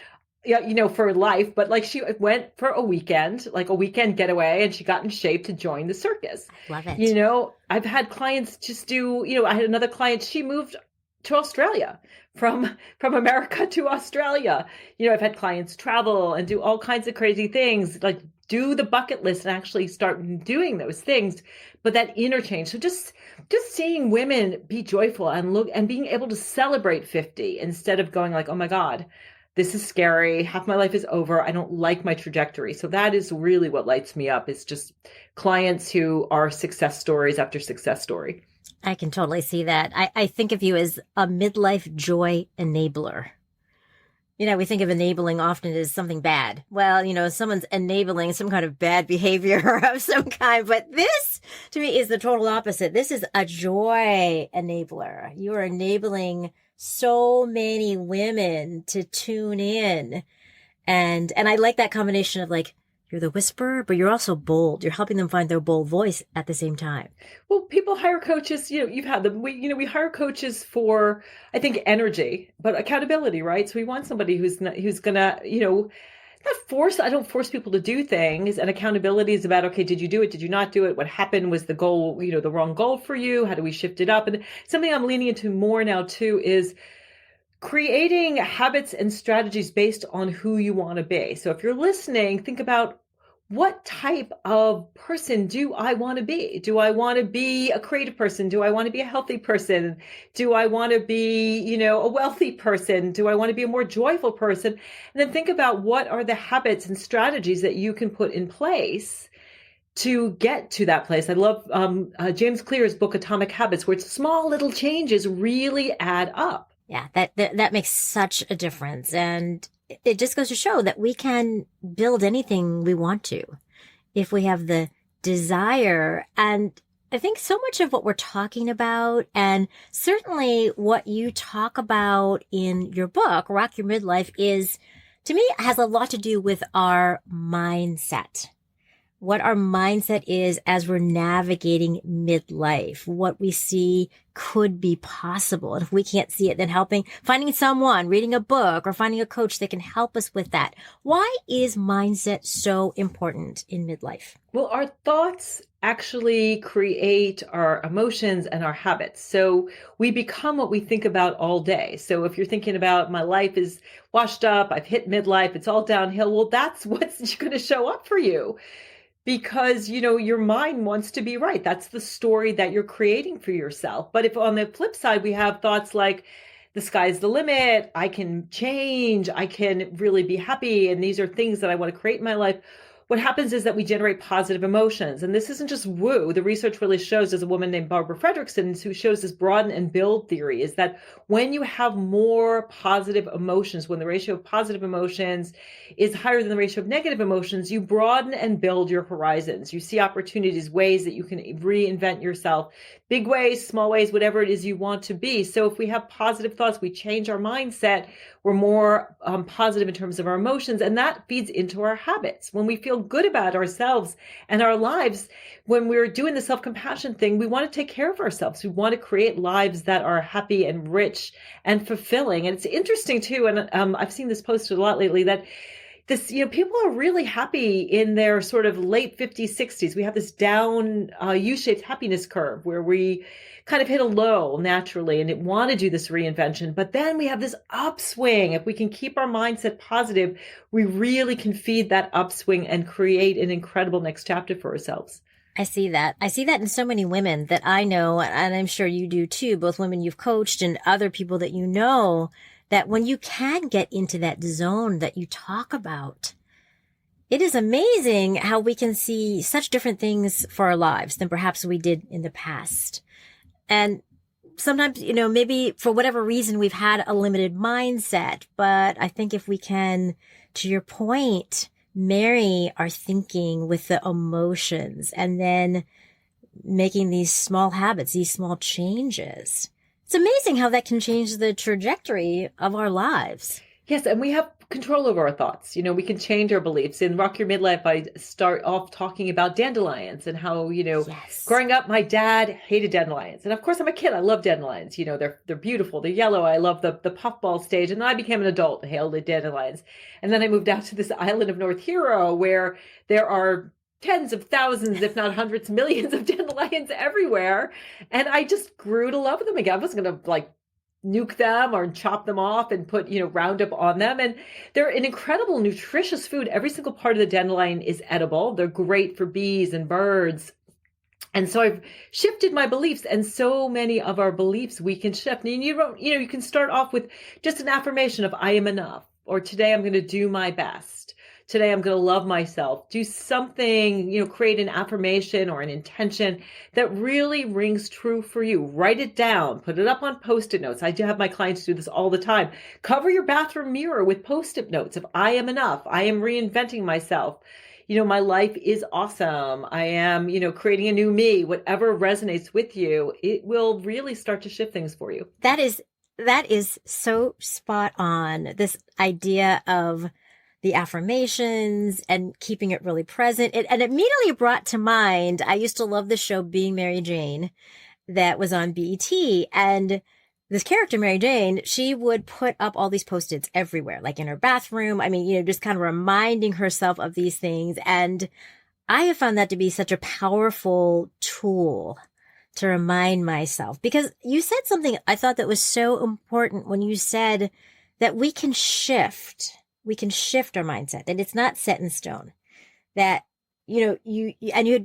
Speaker 2: for life, but like she went for a weekend, like a weekend getaway, and she got in shape to join the circus.
Speaker 1: Love it.
Speaker 2: I've had clients just do, I had another client, she moved to Australia from America to Australia. I've had clients travel and do all kinds of crazy things, like do the bucket list and actually start doing those things. But that interchange, so just seeing women be joyful and look and being able to celebrate 50 instead of going like, oh my God, this is scary. Half my life is over. I don't like my trajectory. So that is really what lights me up. It's just clients who are success stories after success story.
Speaker 1: I can totally see that. I think of you as a midlife joy enabler. We think of enabling often as something bad. Well, someone's enabling some kind of bad behavior of some kind. But this, to me, is the total opposite. This is a joy enabler. You are enabling so many women to tune in. And I like that combination of like, you're the whisperer, but you're also bold. You're helping them find their bold voice at the same time.
Speaker 2: Well, people hire coaches, you've had them. We hire coaches for, I think, energy, but accountability, right? So we want somebody who's gonna, not force, I don't force people to do things. And accountability is about, okay, did you do it? Did you not do it? What happened? Was the goal, the wrong goal for you? How do we shift it up? And something I'm leaning into more now too is creating habits and strategies based on who you want to be. So if you're listening, think about, what type of person do I want to be? Do I want to be a creative person? Do I want to be a healthy person? Do I want to be, a wealthy person? Do I want to be a more joyful person? And then think about what are the habits and strategies that you can put in place to get to that place. I love James Clear's book, Atomic Habits, where it's small little changes really add up.
Speaker 1: Yeah, that makes such a difference. And it just goes to show that we can build anything we want to if we have the desire. And I think so much of what we're talking about, and certainly what you talk about in your book, Rock Your Midlife, is, to me, has a lot to do with our mindset. What our mindset is as we're navigating midlife, what we see could be possible. And if we can't see it, then finding someone, reading a book, or finding a coach that can help us with that. Why is mindset so important in midlife?
Speaker 2: Well, our thoughts actually create our emotions and our habits. So we become what we think about all day. So if you're thinking about, my life is washed up, I've hit midlife, it's all downhill, well, that's what's going to show up for you. Because, your mind wants to be right. That's the story that you're creating for yourself. But if on the flip side, we have thoughts like, the sky's the limit, I can change, I can really be happy, and these are things that I want to create in my life, what happens is that we generate positive emotions. And this isn't just woo. The research really shows, there's a woman named Barbara Fredrickson who shows this broaden and build theory, is that when you have more positive emotions, when the ratio of positive emotions is higher than the ratio of negative emotions, you broaden and build your horizons. You see opportunities, ways that you can reinvent yourself, big ways, small ways, whatever it is you want to be. So if we have positive thoughts, we change our mindset, we're more positive in terms of our emotions, and that feeds into our habits. When we feel good about ourselves and our lives, when we're doing the self-compassion thing, we want to take care of ourselves. We want to create lives that are happy and rich and fulfilling. And it's interesting too, and I've seen this posted a lot lately, that this, people are really happy in their sort of late 50s, 60s. We have this down U-shaped happiness curve where we kind of hit a low naturally and want to do this reinvention. But then we have this upswing. If we can keep our mindset positive, we really can feed that upswing and create an incredible next chapter for ourselves.
Speaker 1: I see that. I see that in so many women that I know, and I'm sure you do too, both women you've coached and other people that you know, that when you can get into that zone that you talk about, it is amazing how we can see such different things for our lives than perhaps we did in the past. And sometimes, maybe for whatever reason, we've had a limited mindset, but I think if we can, to your point, marry our thinking with the emotions and then making these small habits, these small changes, it's amazing how that can change the trajectory of our lives.
Speaker 2: Yes, and we have control over our thoughts. We can change our beliefs. In Rock Your Midlife, I start off talking about dandelions and how,
Speaker 1: Yes.
Speaker 2: Growing up, my dad hated dandelions. And of course, I'm a kid. I love dandelions. They're beautiful. They're yellow. I love the puffball stage. And then I became an adult and hated dandelions. And then I moved out to this island of North Hero where there are tens of thousands, if not hundreds, millions of dandelions everywhere. And I just grew to love them again. I wasn't going to nuke them or chop them off and put, Roundup on them. And they're an incredible nutritious food. Every single part of the dandelion is edible. They're great for bees and birds. And so I've shifted my beliefs, and so many of our beliefs we can shift. And you can start off with just an affirmation of I am enough, or today I'm going to do my best. Today I'm going to love myself. Do something, create an affirmation or an intention that really rings true for you. Write it down, put it up on Post-it notes. I do have my clients do this all the time. Cover your bathroom mirror with Post-it notes of I am enough. I am reinventing myself. My life is awesome. I am, creating a new me. Whatever resonates with you, it will really start to shift things for you.
Speaker 1: That is so spot on. This idea of the affirmations and keeping it really present. And immediately brought to mind, I used to love the show Being Mary Jane that was on BET. And this character, Mary Jane, she would put up all these Post-its everywhere, like in her bathroom. I mean, just kind of reminding herself of these things. And I have found that to be such a powerful tool to remind myself, because you said something I thought that was so important when you said that we can shift our mindset, that it's not set in stone, that, you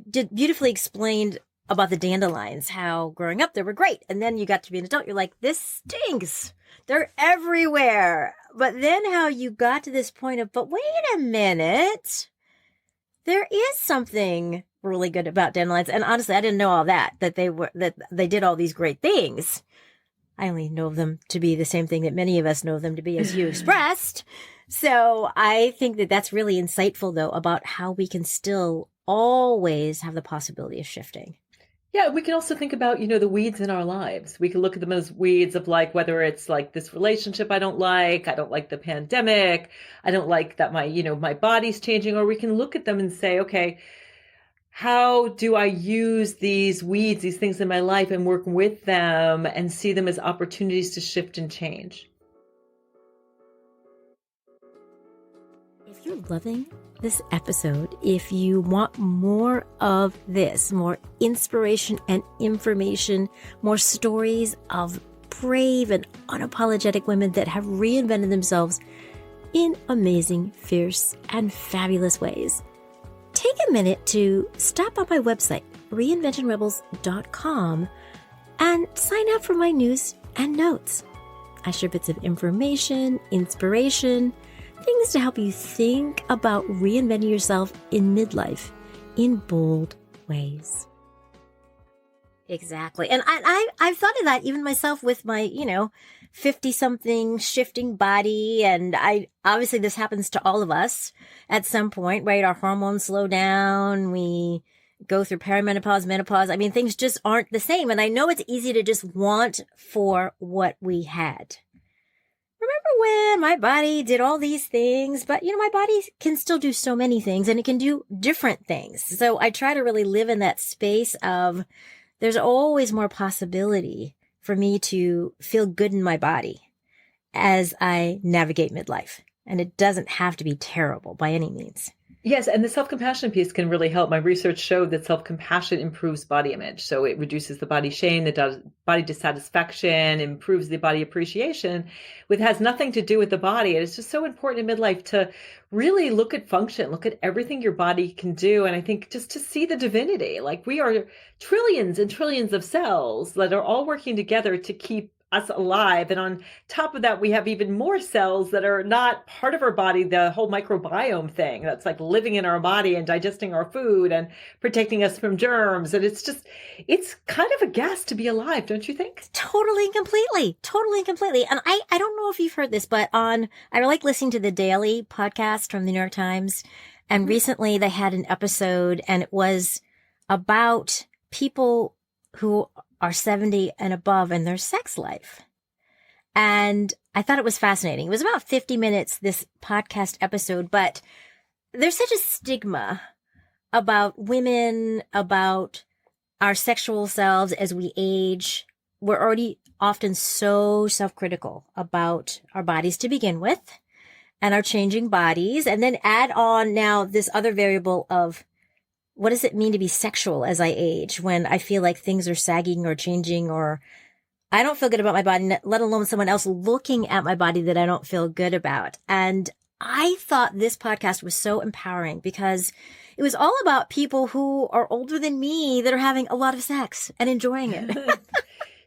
Speaker 1: did beautifully explained about the dandelions, how growing up they were great. And then you got to be an adult. You're like, this stinks. They're everywhere. But then how you got to this point of, but wait a minute, there is something really good about dandelions. And honestly, I didn't know all that they did all these great things. I only know them to be the same thing that many of us know them to be, as you expressed. So I think that that's really insightful, though, about how we can still always have the possibility of shifting.
Speaker 2: Yeah, we can also think about, the weeds in our lives. We can look at them as weeds of whether it's this relationship I don't like the pandemic, I don't like that my body's changing, or we can look at them and say, okay, how do I use these weeds, these things in my life, and work with them and see them as opportunities to shift and change?
Speaker 1: If you're loving this episode, if you want more of this, more inspiration and information, more stories of brave and unapologetic women that have reinvented themselves in amazing, fierce, and fabulous ways, take a minute to stop on my website, reinventionrebels.com, and sign up for my news and notes. I share bits of information, inspiration, things to help you think about reinventing yourself in midlife in bold ways. Exactly. And I've thought of that even myself with my, 50-something shifting body. And obviously this happens to all of us at some point, right? Our hormones slow down. We go through perimenopause, menopause. I mean, things just aren't the same. And I know it's easy to just want for what we had. Remember when my body did all these things, but my body can still do so many things and it can do different things. So I try to really live in that space of there's always more possibility for me to feel good in my body as I navigate midlife. And it doesn't have to be terrible by any means.
Speaker 2: Yes, and the self-compassion piece can really help. My research showed that self-compassion improves body image. So it reduces the body shame, the body dissatisfaction, improves the body appreciation, which has nothing to do with the body. And it's just so important in midlife to really look at function, look at everything your body can do. And I think just to see the divinity, like we are trillions and trillions of cells that are all working together to keep us alive. And on top of that, we have even more cells that are not part of our body, the whole microbiome thing that's like living in our body and digesting our food and protecting us from germs. And it's kind of a gas to be alive, don't you think?
Speaker 1: Totally and completely. Totally and completely. And I don't know if you've heard this, but I like listening to the Daily podcast from the New York Times. And recently they had an episode and it was about people who are 70 and above and their sex life. And I thought it was fascinating. It was about 50 minutes, this podcast episode, but there's such a stigma about women, about our sexual selves as we age. We're already often so self-critical about our bodies to begin with and our changing bodies. And then add on now this other variable of what does it mean to be sexual as I age when I feel like things are sagging or changing or I don't feel good about my body, let alone someone else looking at my body that I don't feel good about. And I thought this podcast was so empowering because it was all about people who are older than me that are having a lot of sex and enjoying it.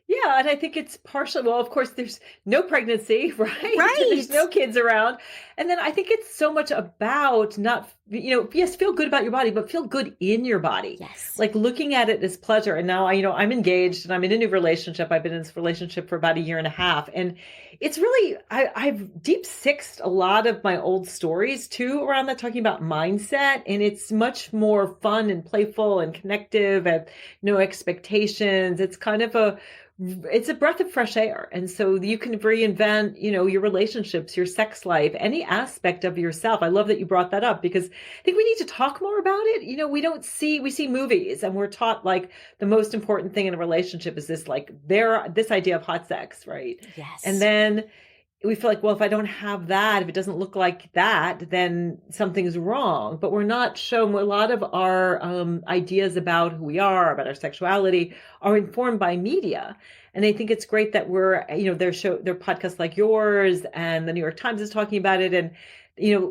Speaker 2: Yeah, and I think it's partially, well, of course, there's no pregnancy, right?
Speaker 1: Right.
Speaker 2: There's no kids around. And then I think it's so much about not, yes, feel good about your body, but feel good in your body.
Speaker 1: Yes.
Speaker 2: Like looking at it as pleasure. And now, I'm engaged and I'm in a new relationship. I've been in this relationship for about a year and a half. And it's really, I've deep sixed a lot of my old stories too around that, talking about mindset. And it's much more fun and playful and connective and no expectations. It's kind of it's a breath of fresh air. And so you can reinvent, your relationships, your sex life, any aspect of yourself. I love that you brought that up because I think we need to talk more about it. We see movies and we're taught like the most important thing in a relationship is this idea of hot sex, right?
Speaker 1: Yes.
Speaker 2: And then we feel like, well, if I don't have that, if it doesn't look like that, then something's wrong. But we're not shown a lot of our ideas about who we are, about our sexuality are informed by media. And I think it's great that there are podcasts like yours and the New York Times is talking about it. And,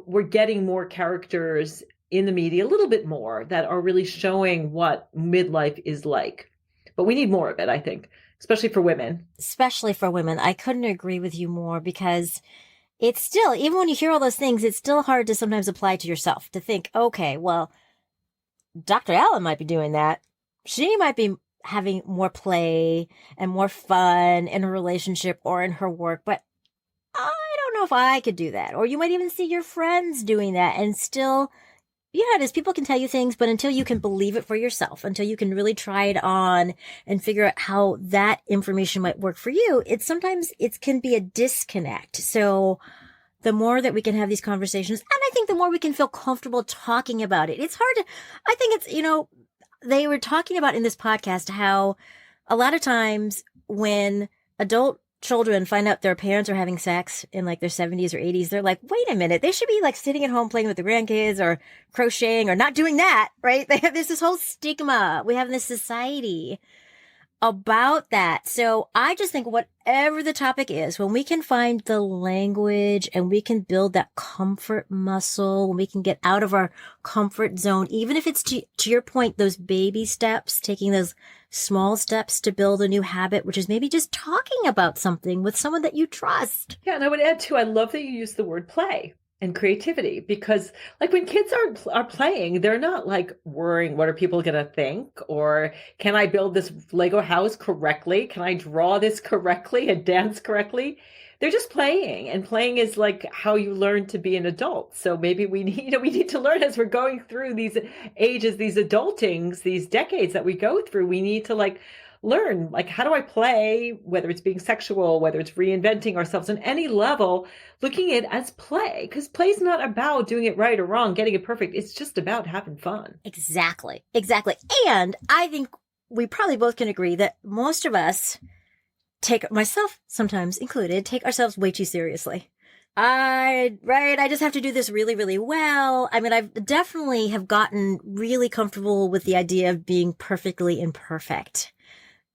Speaker 2: we're getting more characters in the media, a little bit more that are really showing what midlife is like. But we need more of it, I think. Especially for women.
Speaker 1: Especially for women. I couldn't agree with you more because it's still, even when you hear all those things, it's still hard to sometimes apply to yourself to think, okay, well, Dr. Allen might be doing that. She might be having more play and more fun in her relationship or in her work, but I don't know if I could do that. Or you might even see your friends doing that and still, it is. People can tell you things, but until you can believe it for yourself, until you can really try it on and figure out how that information might work for you, it can be a disconnect. So the more that we can have these conversations, and I think the more we can feel comfortable talking about it, it's hard to, I think it's, they were talking about in this podcast how a lot of times when adult children find out their parents are having sex in like their 70s or 80s, they're like, wait a minute, they should be like sitting at home playing with the grandkids or crocheting or not doing that, right? There's this whole stigma we have in this society about that. So I just think whatever the topic is, when we can find the language and we can build that comfort muscle, when we can get out of our comfort zone, even if it's to your point, those baby steps, taking those small steps to build a new habit, which is maybe just talking about something with someone that you trust.
Speaker 2: Yeah. And I would add too, I love that you use the word play and creativity because like when kids are playing, they're not like worrying, what are people going to think? Or can I build this Lego house correctly? Can I draw this correctly and dance correctly? They're just playing, and playing is like how you learn to be an adult. So maybe we need to learn as we're going through these ages, these adultings, these decades that we go through, we need to like learn, like, how do I play, whether it's being sexual, whether it's reinventing ourselves on any level, looking at it as play, because play is not about doing it right or wrong, getting it perfect. It's just about having fun.
Speaker 1: Exactly. And I think we probably both can agree that most of us myself sometimes included, take ourselves way too seriously. I just have to do this really, really well. I mean, I've definitely have gotten really comfortable with the idea of being perfectly imperfect.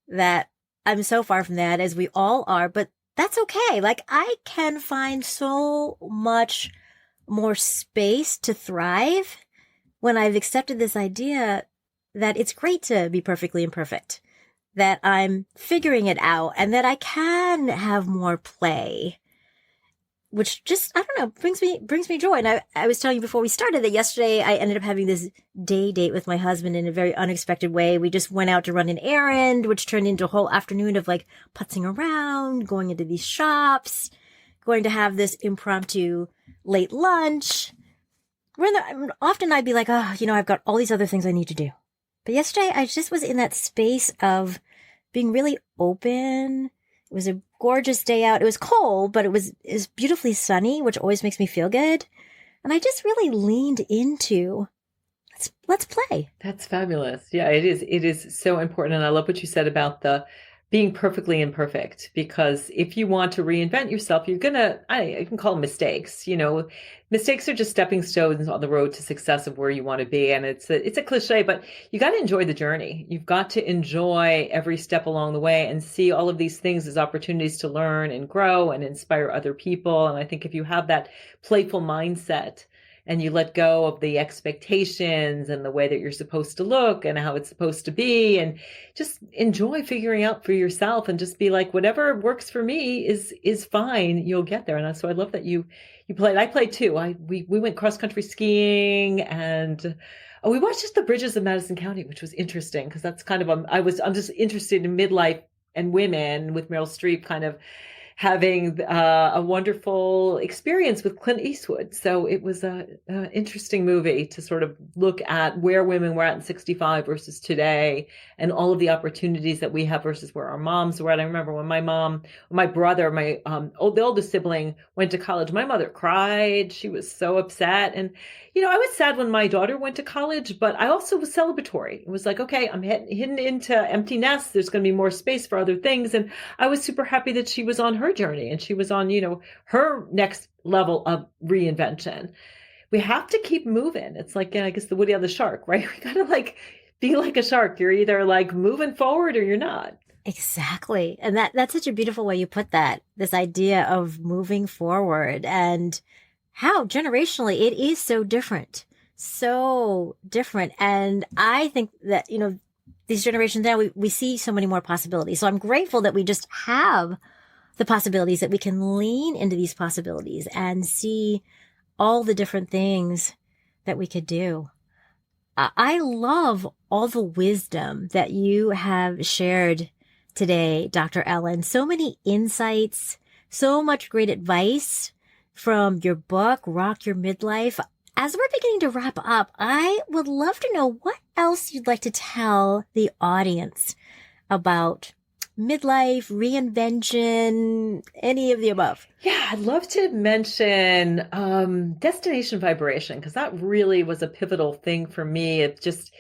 Speaker 1: That I'm so far from that, as we all are, but that's okay. Like, I can find so much more space to thrive when I've accepted this idea that it's great to be perfectly imperfect, that I'm figuring it out, and that I can have more play, which just, I don't know, brings me joy. And I was telling you before we started that yesterday I ended up having this day date with my husband in a very unexpected way. We just went out to run an errand, which turned into a whole afternoon of like putzing around, going into these shops, going to have this impromptu late lunch. Often I'd be like, oh, I've got all these other things I need to do. But yesterday I just was in that space of being really open. It was a gorgeous day out. It was cold, but it was beautifully sunny, which always makes me feel good. And I just really leaned into, let's play.
Speaker 2: That's fabulous. Yeah, it is. It is so important. And I love what you said about the being perfectly imperfect, because if you want to reinvent yourself, you're gonna, I can call them mistakes. Mistakes are just stepping stones on the road to success of where you want to be. And it's a cliche, but you got to enjoy the journey. You've got to enjoy every step along the way and see all of these things as opportunities to learn and grow and inspire other people. And I think if you have that playful mindset, and you let go of the expectations and the way that you're supposed to look and how it's supposed to be, and just enjoy figuring out for yourself, and just be like, whatever works for me is fine. You'll get there. And so I love that you played. I played too. We went cross country skiing, and we watched just the bridges of Madison County, which was interesting because that's kind of I'm just interested in midlife and women, with Meryl Streep kind of having a wonderful experience with Clint Eastwood. So it was an interesting movie to sort of look at where women were at in 65 versus today, and all of the opportunities that we have versus where our moms were at. I remember when my brother, the oldest sibling, went to college, my mother cried. She was so upset. And, I was sad when my daughter went to college, but I also was celebratory. It was like, okay, I'm heading into empty nests. There's going to be more space for other things. And I was super happy that she was on her journey, and she was on, her next level of reinvention. We have to keep moving. It's like, I guess the Woody on the shark, right? We got to be like a shark. You're either moving forward or you're not.
Speaker 1: Exactly. And that's such a beautiful way you put that, this idea of moving forward, and how generationally it is so different. So different. And I think that, these generations now, we see so many more possibilities. So I'm grateful that we just have the possibilities, that we can lean into these possibilities and see all the different things that we could do. I love all the wisdom that you have shared today, Dr. Ellen. So many insights, so much great advice from your book, Rock Your Midlife. As we're beginning to wrap up, I would love to know what else you'd like to tell the audience about midlife, reinvention, any of the above.
Speaker 2: Yeah, I'd love to mention destination vibration, because that really was a pivotal thing for me. It's just,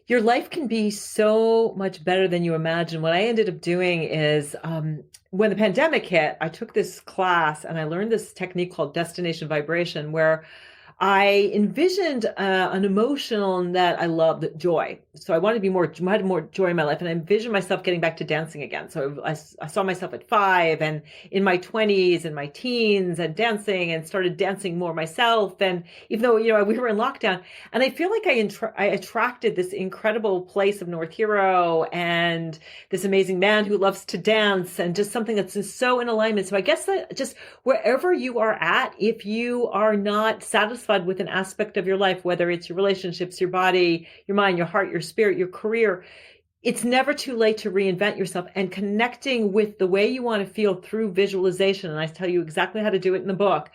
Speaker 2: your life can be so much better than you imagine. What I ended up doing is, when the pandemic hit, I took this class and I learned this technique called destination vibration, where I envisioned an emotion that I loved, joy. So I wanted to had more joy in my life. And I envisioned myself getting back to dancing again. So I saw myself at 5 and in my 20s and my teens and dancing, and started dancing more myself. And even though, we were in lockdown, and I feel like I attracted this incredible place of North Hero, and this amazing man who loves to dance, and just something that's so in alignment. So I guess that just wherever you are at, if you are not satisfied with an aspect of your life, whether it's your relationships, your body, your mind, your heart, your spirit, your career, it's never too late to reinvent yourself, and connecting with the way you want to feel through visualization. And I tell you exactly how to do it in the book.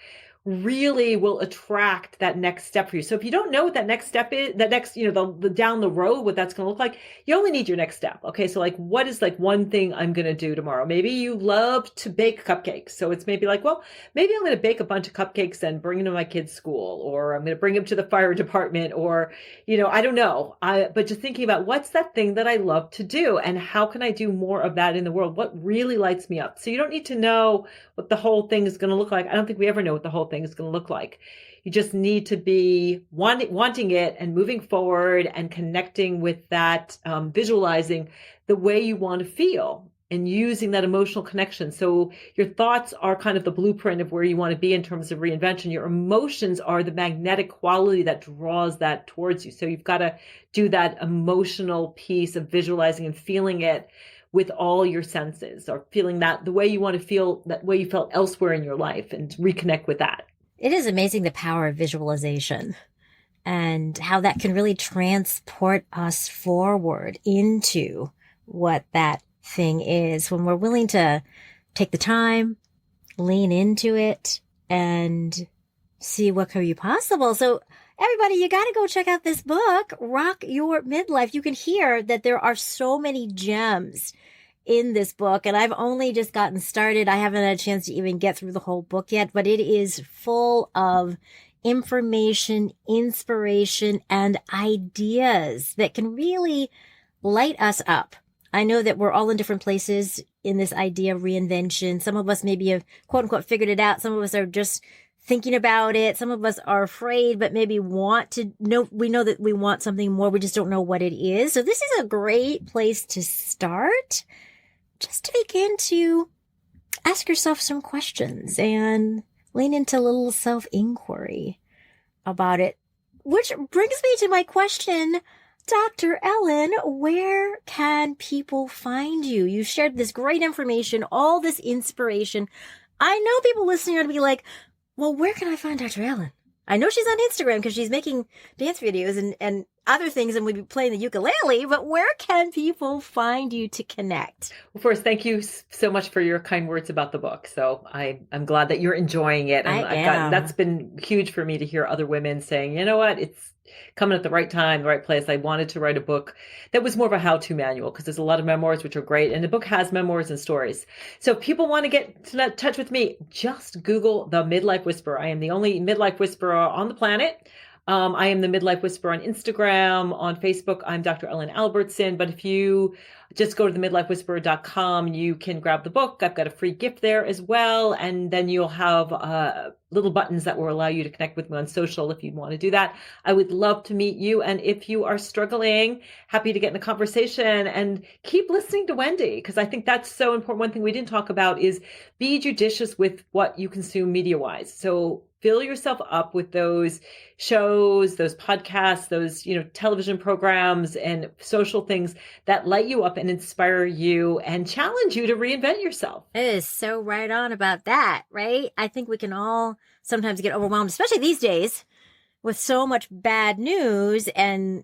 Speaker 2: really will attract that next step for you. So if you don't know what that next step is, that next, the down the road, what that's going to look like, you only need your next step. Okay. So like, what is like one thing I'm going to do tomorrow? Maybe you love to bake cupcakes. So it's maybe like, well, maybe I'm going to bake a bunch of cupcakes and bring them to my kids' school, or I'm going to bring them to the fire department, or, I don't know. But just thinking about what's that thing that I love to do and how can I do more of that in the world? What really lights me up? So you don't need to know what the whole thing is going to look like. I don't think we ever know what the whole thing is going to look like. You just need to be wanting it and moving forward and connecting with that, visualizing the way you want to feel and using that emotional connection. So your thoughts are kind of the blueprint of where you want to be in terms of reinvention. Your emotions are the magnetic quality that draws that towards you. So you've got to do that emotional piece of visualizing and feeling it with all your senses, or feeling that the way you want to feel, that way you felt elsewhere in your life, and reconnect with that.
Speaker 1: It is amazing the power of visualization and how that can really transport us forward into what that thing is when we're willing to take the time, lean into it, and see what could be possible. So everybody, you got to go check out this book, Rock Your Midlife. You can hear that there are so many gems in this book, and I've only just gotten started. I haven't had a chance to even get through the whole book yet, but it is full of information, inspiration, and ideas that can really light us up. I know that we're all in different places in this idea of reinvention. Some of us maybe have quote unquote figured it out. Some of us are just thinking about it. Some of us are afraid, but maybe want to know. We know that we want something more. We just don't know what it is. So this is a great place to start, just to begin to ask yourself some questions and lean into a little self-inquiry about it. Which brings me to my question, Dr. Ellen, where can people find you? You shared this great information, all this inspiration. I know people listening are going to be like, well, where can I find Dr. Ellen? I know she's on Instagram because she's making dance videos and other things, and we'd be playing the ukulele, but where can people find you to connect?
Speaker 2: Well, first, thank you so much for your kind words about the book. So I'm glad that you're enjoying it. And that's been huge for me to hear other women saying, you know what, it's coming at the right time, the right place. I wanted to write a book that was more of a how-to manual, because there's a lot of memoirs, which are great. And the book has memoirs and stories. So if people want to get in touch with me, just Google the Midlife Whisperer. I am the only midlife whisperer on the planet. I am the Midlife Whisperer on Instagram. On Facebook, I'm Dr. Ellen Albertson. But if you just go to themidlifewhisperer.com, you can grab the book. I've got a free gift there as well. And then you'll have little buttons that will allow you to connect with me on social if you'd want to do that. I would love to meet you. And if you are struggling, happy to get in a conversation, and keep listening to Wendy, because I think that's so important. One thing we didn't talk about is be judicious with what you consume media-wise. So fill yourself up with those shows, those podcasts, those, television programs and social things that light you up and inspire you and challenge you to reinvent yourself.
Speaker 1: It is so right on about that, right? I think we can all sometimes get overwhelmed, especially these days, with so much bad news and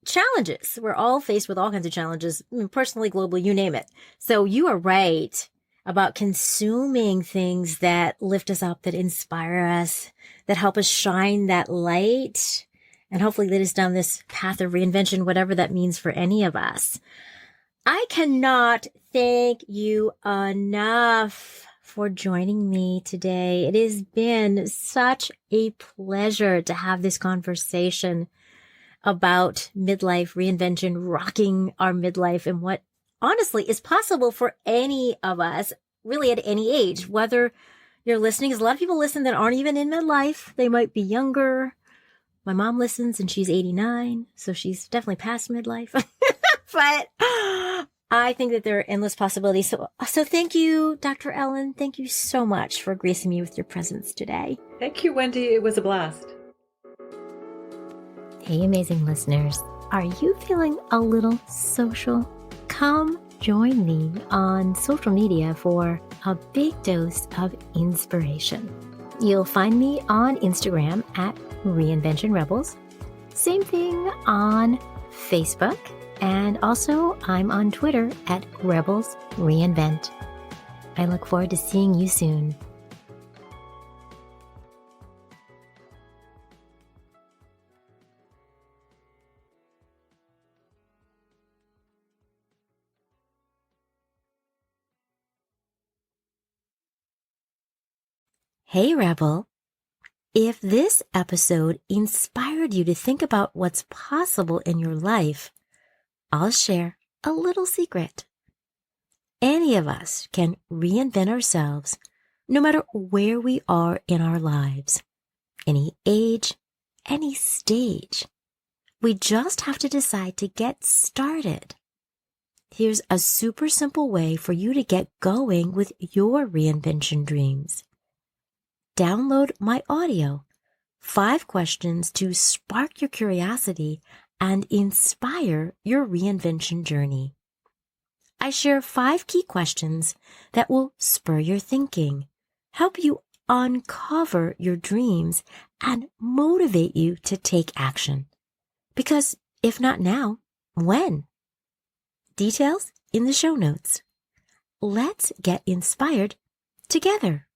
Speaker 1: challenges. We're all faced with all kinds of challenges, personally, globally, you name it. So you are right about consuming things that lift us up, that inspire us, that help us shine that light, and hopefully lead us down this path of reinvention, whatever that means for any of us. I cannot thank you enough for joining me today. It has been such a pleasure to have this conversation about midlife reinvention, rocking our midlife, and what honestly is possible for any of us, really at any age, whether you're listening, because a lot of people listen that aren't even in midlife. They might be younger. My mom listens and she's 89, so she's definitely past midlife. But I think that there are endless possibilities. So thank you, Dr. Ellen. Thank you so much for gracing me with your presence today.
Speaker 2: Thank you, Wendy. It was a blast.
Speaker 1: Hey, amazing listeners. Are you feeling a little social? Come join me on social media for a big dose of inspiration. You'll find me on Instagram at Reinvention Rebels. Same thing on Facebook. And also I'm on Twitter at Rebels Reinvent. I look forward to seeing you soon. Hey, Rebel. If this episode inspired you to think about what's possible in your life, I'll share a little secret. Any of us can reinvent ourselves no matter where we are in our lives, any age, any stage. We just have to decide to get started. Here's a super simple way for you to get going with your reinvention dreams. Download my audio, 5 questions to spark your curiosity and inspire your reinvention journey. I share 5 key questions that will spur your thinking, help you uncover your dreams, and motivate you to take action. Because if not now, when? Details in the show notes. Let's get inspired together.